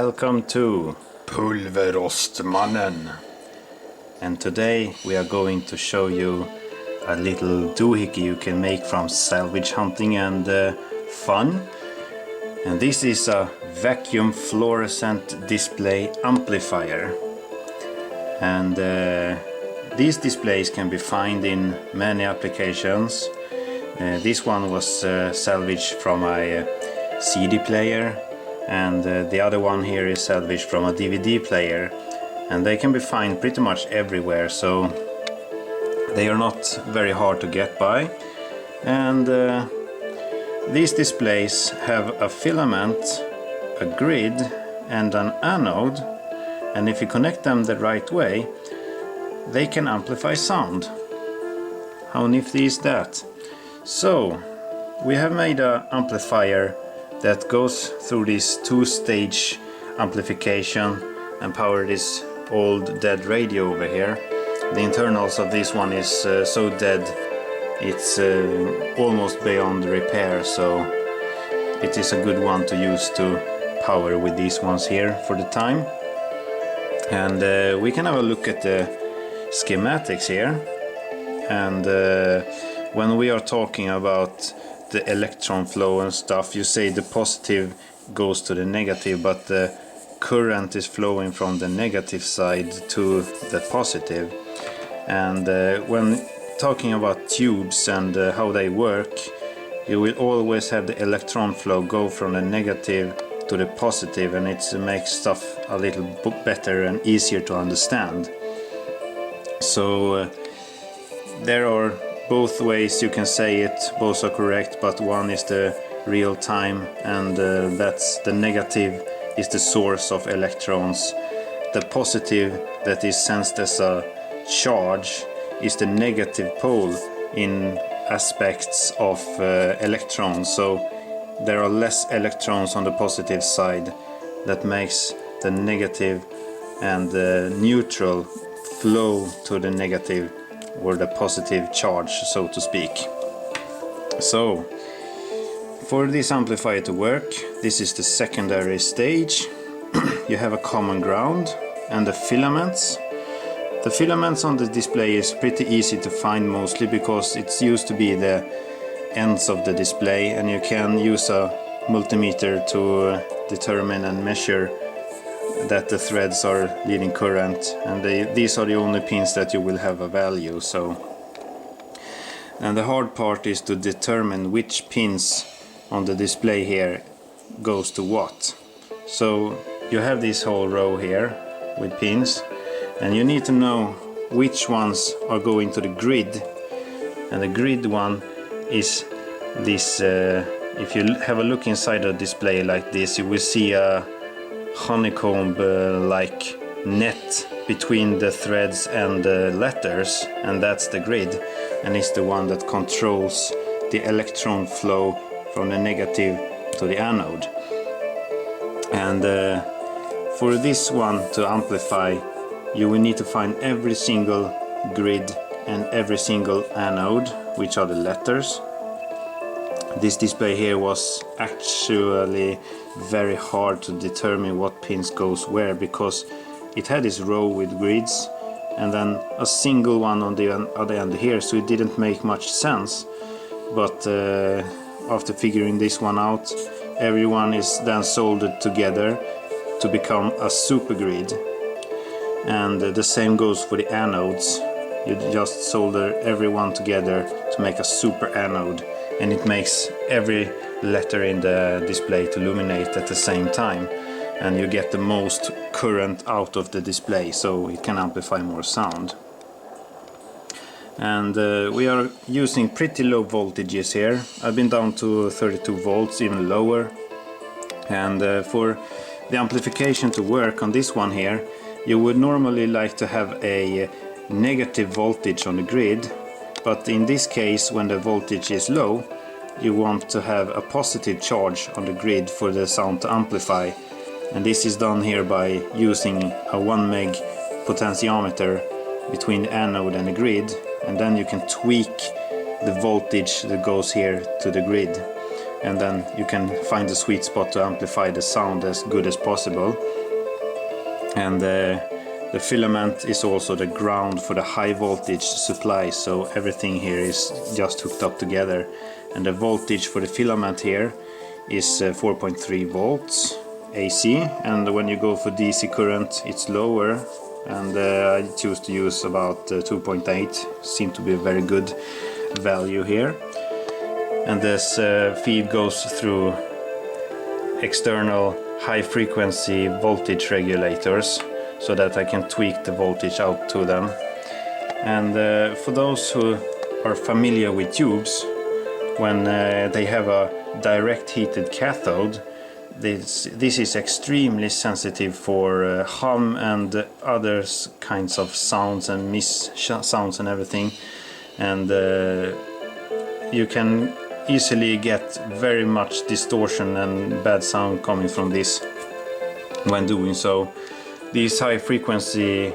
Welcome to Pulverostmannen, and today we are going to show you a little doohickey you can make from salvage hunting and fun. And this is a vacuum fluorescent display amplifier, and these displays can be found in many applications. This one was salvaged from a CD player, and the other one here is salvaged from a DVD player, and they can be found pretty much everywhere, so they are not very hard to get by. And these displays have a filament, a grid and an anode, and if you connect them the right way they can amplify sound. How nifty is that? So we have made an amplifier that goes through this two-stage amplification and power this old dead radio over here. The internals of this one is so dead it's almost beyond repair, so it is a good one to use to power with these ones here for the time. And we can have a look at the schematics here. And when we are talking about the electron flow and stuff, you say the positive goes to the negative, but the current is flowing from the negative side to the positive. And when talking about tubes and how they work, you will always have the electron flow go from the negative to the positive, and it makes stuff a little better and easier to understand. So there are both ways you can say it, both are correct, but one is the real time, and that's the negative is the source of electrons. The positive that is sensed as a charge is the negative pole in aspects of electrons, so there are less electrons on the positive side. That makes the negative and the neutral flow to the negative or the positive charge, so to speak. So for this amplifier to work, this is the secondary stage. You have a common ground and the filaments. The filaments on the display is pretty easy to find, mostly because it's used to be the ends of the display, and you can use a multimeter to determine and measure that the threads are leading current, and these are the only pins that you will have a value. So, and the hard part is to determine which pins on the display here goes to what. So you have this whole row here with pins, and you need to know which ones are going to the grid. And the grid one is this, if you have a look inside the display like this, you will see a honeycomb like net between the threads and the letters, and that's the grid, and it's the one that controls the electron flow from the negative to the anode. And for this one to amplify, you will need to find every single grid and every single anode, which are the letters. This display here was actually very hard to determine what pins goes where, because it had this row with grids and then a single one on the other end here, so it didn't make much sense. But after figuring this one out, everyone is then soldered together to become a super grid. And the same goes for the anodes. You just solder everyone together to make a super anode, and it makes every letter in the display to illuminate at the same time, and you get the most current out of the display, so it can amplify more sound. And we are using pretty low voltages here. I've been down to 32 volts, even lower. And for the amplification to work on this one here, you would normally like to have a negative voltage on the grid, but in this case, when the voltage is low, you want to have a positive charge on the grid for the sound to amplify. And this is done here by using a 1 meg potentiometer between the anode and the grid, and then you can tweak the voltage that goes here to the grid. and then you can find the sweet spot to amplify the sound as good as possible. And the filament is also the ground for the high voltage supply, so everything here is just hooked up together. And the voltage for the filament here is 4.3 volts AC, and when you go for DC current it's lower, and I choose to use about 2.8, seem to be a very good value here. And this feed goes through external high frequency voltage regulators, so that I can tweak the voltage out to them. And for those who are familiar with tubes, when they have a direct heated cathode, this is extremely sensitive for hum and other kinds of sounds and miss sounds and everything, and you can easily get very much distortion and bad sound coming from this when doing so. These high frequency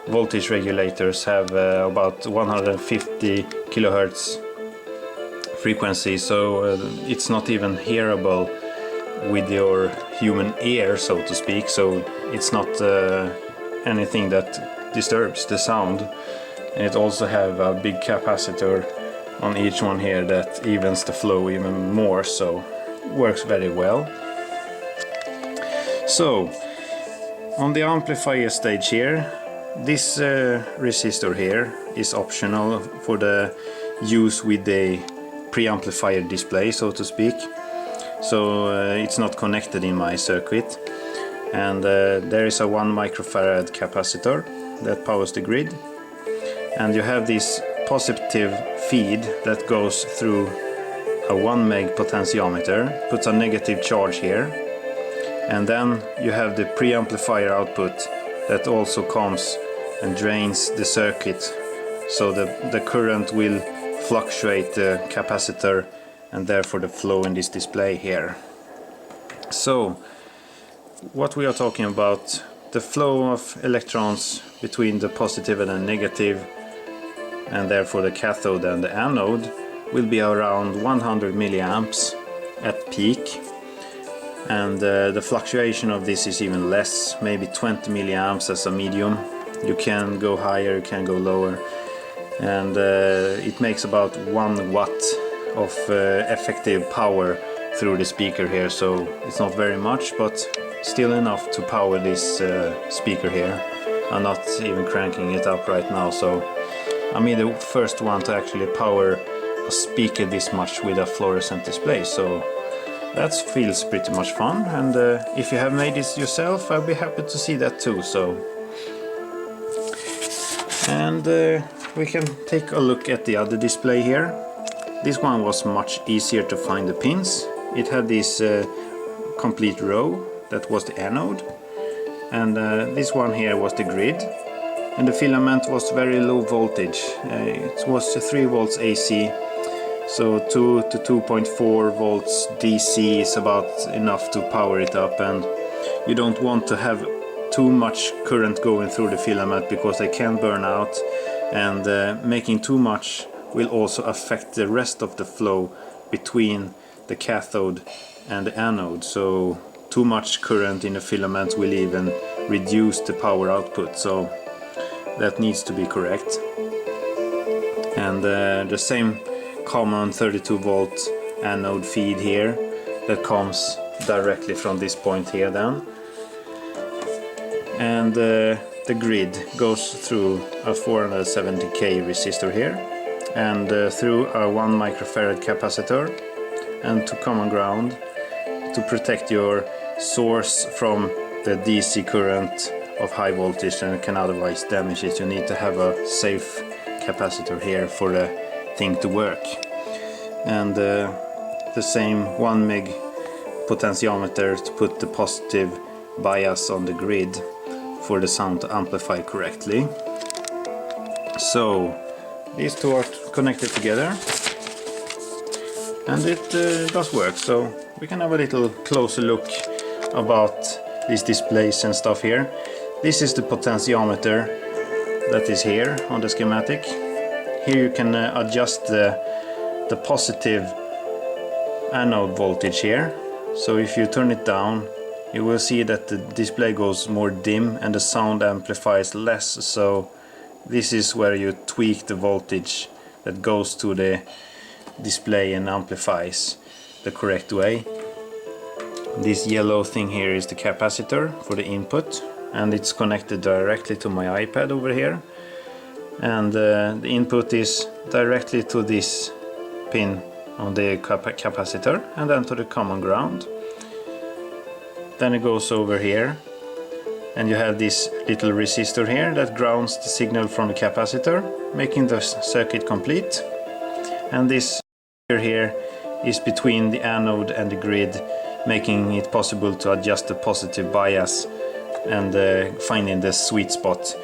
voltage regulators have about 150 kilohertz frequency, so it's not even hearable with your human ear, so to speak, so it's not anything that disturbs the sound. And it also have a big capacitor on each one here that evens the flow even more, so works very well. So on the amplifier stage here, this resistor here is optional for the use with the preamplifier display, so to speak. So it's not connected in my circuit. And there is a 1 microfarad capacitor that powers the grid. And you have this positive feed that goes through a 1 meg potentiometer, puts a negative charge here. And then you have the preamplifier output that also comes and drains the circuit, so the current will fluctuate the capacitor and therefore the flow in this display here. So what we are talking about, the flow of electrons between the positive and the negative, and therefore the cathode and the anode, will be around 100 milliamps at peak. And the fluctuation of this is even less, maybe 20 milliamps as a medium. You can go higher, you can go lower, and it makes about 1 watt of effective power through the speaker here, so it's not very much, but still enough to power this speaker here. I'm not even cranking it up right now, so I'm the first one to actually power a speaker this much with a fluorescent display, so that feels pretty much fun. And if you have made this yourself, I'll be happy to see that too. So, and we can take a look at the other display here. This one was much easier to find the pins. It had this complete row that was the anode, and this one here was the grid, and the filament was very low voltage. It was 3 volts AC, so 2 to 2.4 volts DC is about enough to power it up, and you don't want to have too much current going through the filament because they can burn out, and making too much will also affect the rest of the flow between the cathode and the anode. So too much current in the filament will even reduce the power output, so that needs to be correct. And the same common 32 volt anode feed here that comes directly from this point here then. And the grid goes through a 470k resistor here, and through a 1 microfarad capacitor, and to common ground to protect your source from the DC current of high voltage and can otherwise damage it. You need to have a safe capacitor here for the thing to work. And the same 1 meg potentiometer to put the positive bias on the grid for the sound to amplify correctly. So these two are connected together, and it does work. So we can have a little closer look about these displays and stuff here. This is the potentiometer that is here on the schematic. Here you can adjust the positive anode voltage here. So if you turn it down, you will see that the display goes more dim and the sound amplifies less. So this is where you tweak the voltage that goes to the display and amplifies the correct way. This yellow thing here is the capacitor for the input, and it's connected directly to my iPad over here. And the input is directly to this pin on the capacitor, and then to the common ground. Then it goes over here, and you have this little resistor here that grounds the signal from the capacitor, making the circuit complete. And this here is between the anode and the grid, making it possible to adjust the positive bias and finding the sweet spot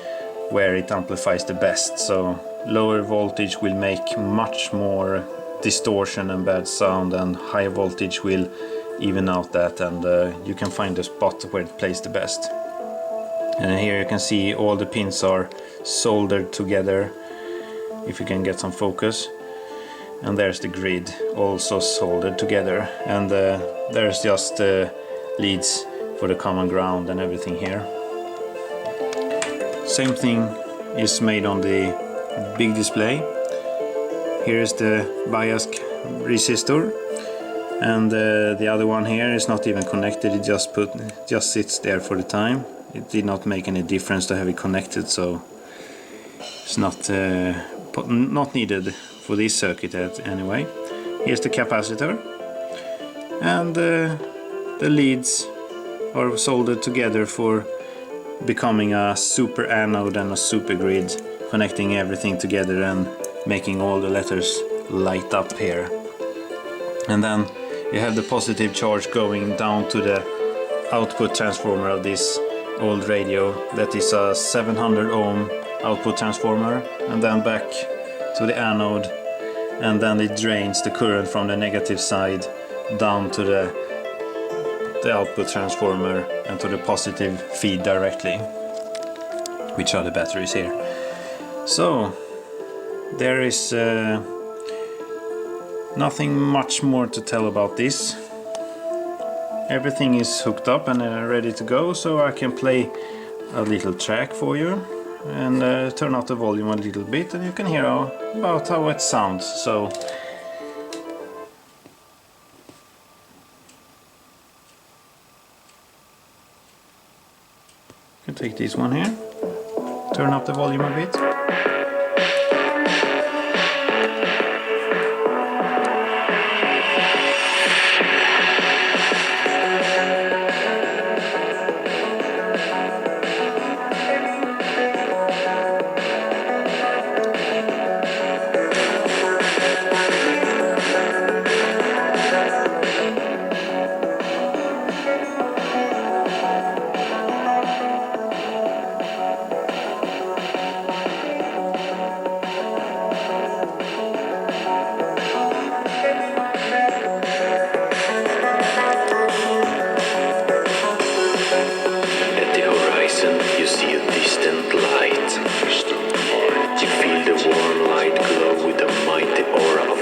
where it amplifies the best. So lower voltage will make much more distortion and bad sound, and high voltage will even out that, and you can find the spot where it plays the best. And here you can see all the pins are soldered together, if you can get some focus. And there's the grid also soldered together, and there's just leads for the common ground and everything here. Same thing is made on the big display. Here is the bias resistor, and the other one here is not even connected. It just sits there for the time. It did not make any difference to have it connected, so it's not needed for this circuit anyway. Here's the capacitor, and the leads are soldered together for becoming a super anode and a super grid, connecting everything together and making all the letters light up here. And then you have the positive charge going down to the output transformer of this old radio. That is a 700 ohm output transformer, and then back to the anode, and then it drains the current from the negative side down to the output transformer and to the positive feed directly, which are the batteries here. So there is nothing much more to tell about this. Everything is hooked up and ready to go, so I can play a little track for you and turn up the volume a little bit, and you can hear about how it sounds. So you can take this one here, turn up the volume a bit.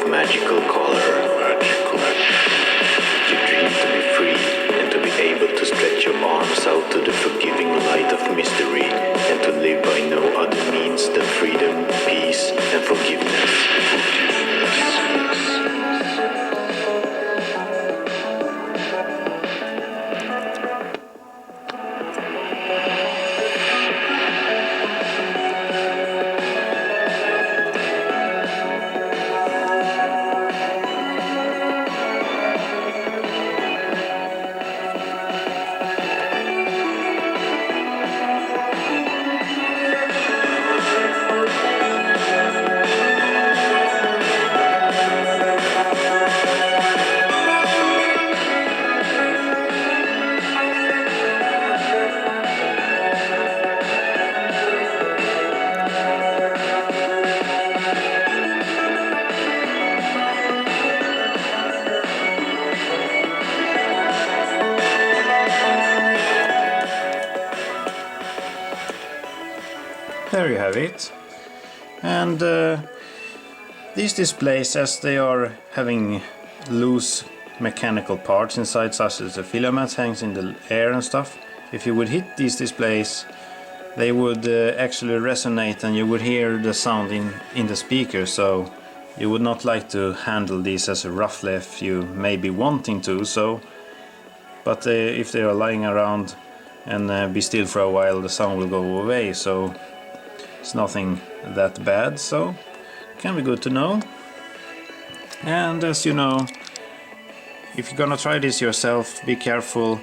Magical color. You dream to be free and to be able to stretch your arms out to the forgiving light of mystery, and to live by no other means than freedom, peace, and forgiveness. There you have it. And these displays, as they are having loose mechanical parts inside, such as the filament hangs in the air and stuff. If you would hit these displays, they would actually resonate and you would hear the sound in the speaker, so you would not like to handle these as roughly if you may be wanting to. So, but if they are lying around and be still for a while, the sound will go away, so it's nothing that bad, so can be good to know. And as you know, if you're gonna try this yourself, be careful.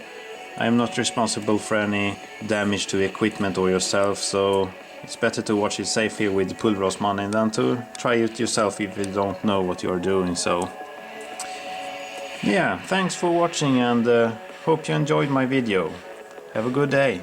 I'm not responsible for any damage to equipment or yourself, so it's better to watch it safe here with Pulveros money than to try it yourself if you don't know what you're doing. So yeah, thanks for watching, and hope you enjoyed my video. Have a good day.